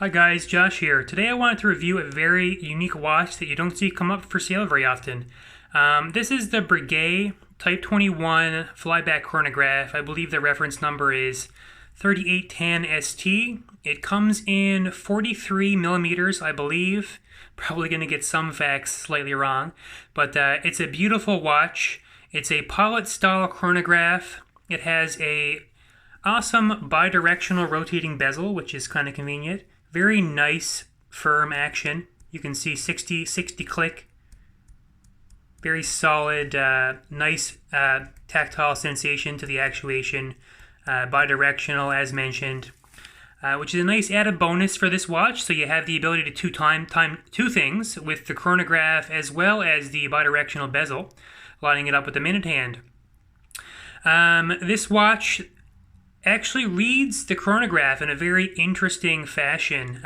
Hi guys, Josh here. Today I wanted to review a very unique watch that you don't see come up for sale very often. This is the Breguet Type 21 flyback chronograph. I believe the reference number is 3810ST. It comes in 43 millimeters, I believe. Probably going to get some facts slightly wrong, but it's a beautiful watch. It's a pilot style chronograph. It has a awesome bidirectional rotating bezel, which is kind of convenient. Very nice, firm action. You can see 60 click. Very solid, nice tactile sensation to the actuation. Bidirectional, as mentioned, which is a nice added bonus for this watch. So you have the ability to time two things with the chronograph as well as the bidirectional bezel, lining it up with the minute hand. This watch actually reads the chronograph in a very interesting fashion.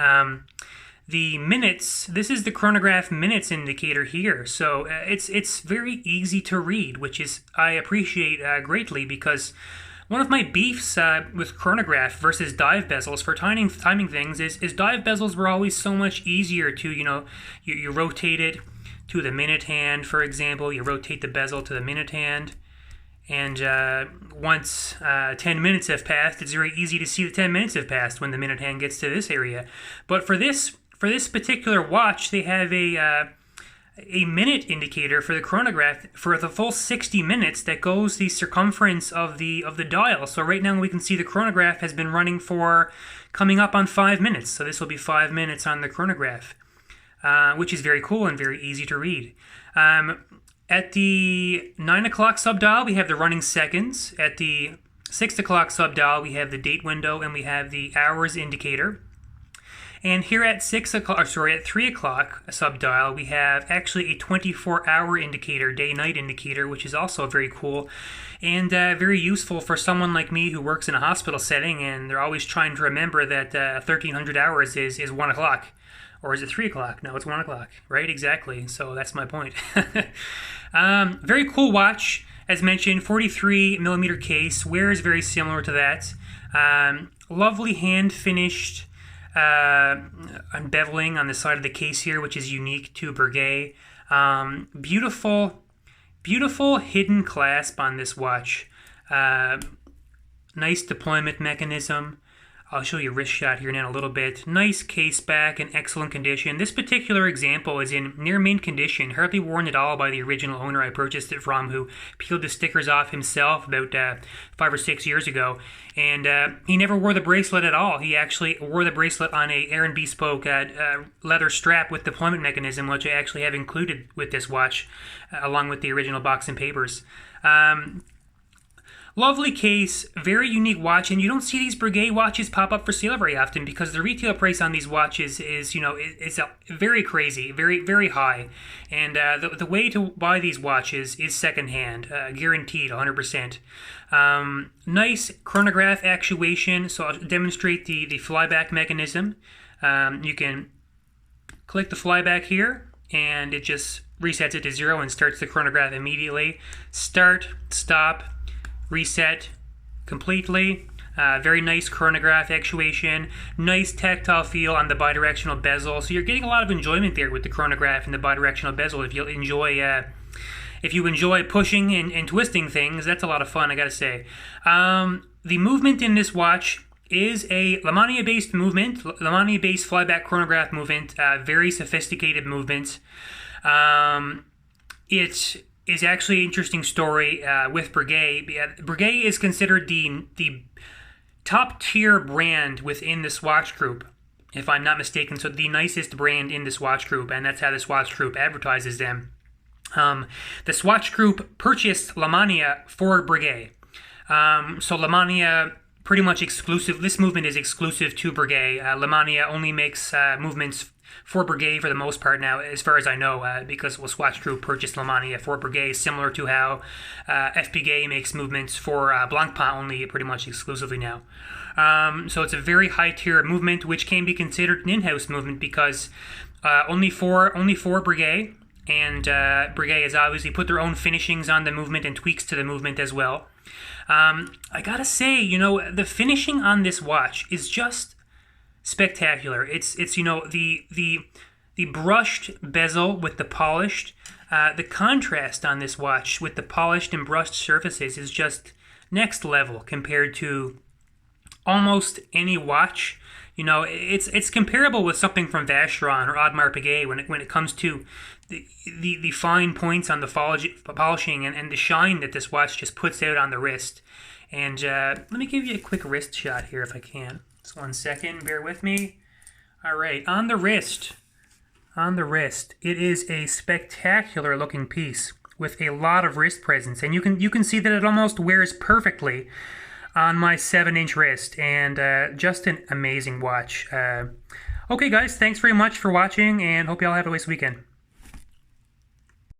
The minutes, this is the chronograph minutes indicator here, so it's very easy to read, which is I appreciate greatly, because one of my beefs with chronograph versus dive bezels for timing things is dive bezels were always so much easier to, you rotate it to the minute hand, for example, you rotate the bezel to the minute hand. And once 10 minutes have passed, it's very easy to see the 10 minutes have passed when the minute hand gets to this area. But for this particular watch, they have a minute indicator for the chronograph for the full 60 minutes that goes the circumference of the dial. So right now we can see the chronograph has been running for coming up on 5 minutes. So this will be 5 minutes on the chronograph, which is very cool and very easy to read. At the 9 o'clock subdial, we have the running seconds. At the 6 o'clock subdial, we have the date window and we have the hours indicator. And here at 3 o'clock subdial, we have actually a 24-hour indicator, day-night indicator, which is also very cool and very useful for someone like me who works in a hospital setting, and they're always trying to remember that 1300 hours is 1 o'clock. Or is it 3 o'clock? No, it's 1 o'clock, right? Exactly. So that's my point. Very cool watch. As mentioned, 43 millimeter case. Wear is very similar to that. Lovely hand-finished unbeveling on the side of the case here, which is unique to Breguet. Beautiful hidden clasp on this watch. Nice deployment mechanism. I'll show you a wrist shot here in a little bit. Nice case back in excellent condition. This particular example is in near mint condition, hardly worn at all by the original owner I purchased it from, who peeled the stickers off himself about 5 or 6 years ago. And he never wore the bracelet at all. He actually wore the bracelet on a Aaron Bespoke leather strap with deployment mechanism, which I actually have included with this watch, along with the original box and papers. Lovely case, very unique watch, and you don't see these Breguet watches pop up for sale very often because the retail price on these watches is very crazy, very high. And the way to buy these watches is secondhand, guaranteed 100%. Nice chronograph actuation, so I'll demonstrate the flyback mechanism. You can click the flyback here, and it just resets it to 0 and starts the chronograph immediately. Start, stop, reset completely. Very nice chronograph actuation. Nice tactile feel on the bidirectional bezel. So you're getting a lot of enjoyment there with the chronograph and the bidirectional bezel. If you enjoy pushing and twisting things, that's a lot of fun, I gotta say. The movement in this watch is a Lemania-based movement, Lemania-based flyback chronograph movement. Very sophisticated movement. It is actually an interesting story with Breguet. Breguet is considered the top-tier brand within this watch group, if I'm not mistaken. So the nicest brand in this watch group, and that's how this watch group advertises them. The Swatch Group purchased Lemania for Breguet. So Lemania pretty much exclusive. This movement is exclusive to Breguet. Lemania only makes movements for Breguet for the most part now, as far as I know, because Swatch Group purchased Lemania for Breguet, similar to how FPGA makes movements for Blancpain only pretty much exclusively now. So it's a very high-tier movement, which can be considered an in-house movement because only for Breguet, and Breguet has obviously put their own finishings on the movement and tweaks to the movement as well. I gotta say, the finishing on this watch is just spectacular. It's you know the brushed bezel with the polished. The contrast on this watch with the polished and brushed surfaces is just next level compared to almost any watch. You know, it's comparable with something from Vacheron or Audemars Piguet when it comes to the fine points on the polishing and the shine that this watch just puts out on the wrist. And let me give you a quick wrist shot here if I can. Just 1 second, bear with me. All right, on the wrist, it is a spectacular looking piece with a lot of wrist presence, and you can see that it almost wears perfectly on my 7-inch wrist, and just an amazing watch. Okay, guys, thanks very much for watching, and hope you all have a nice weekend.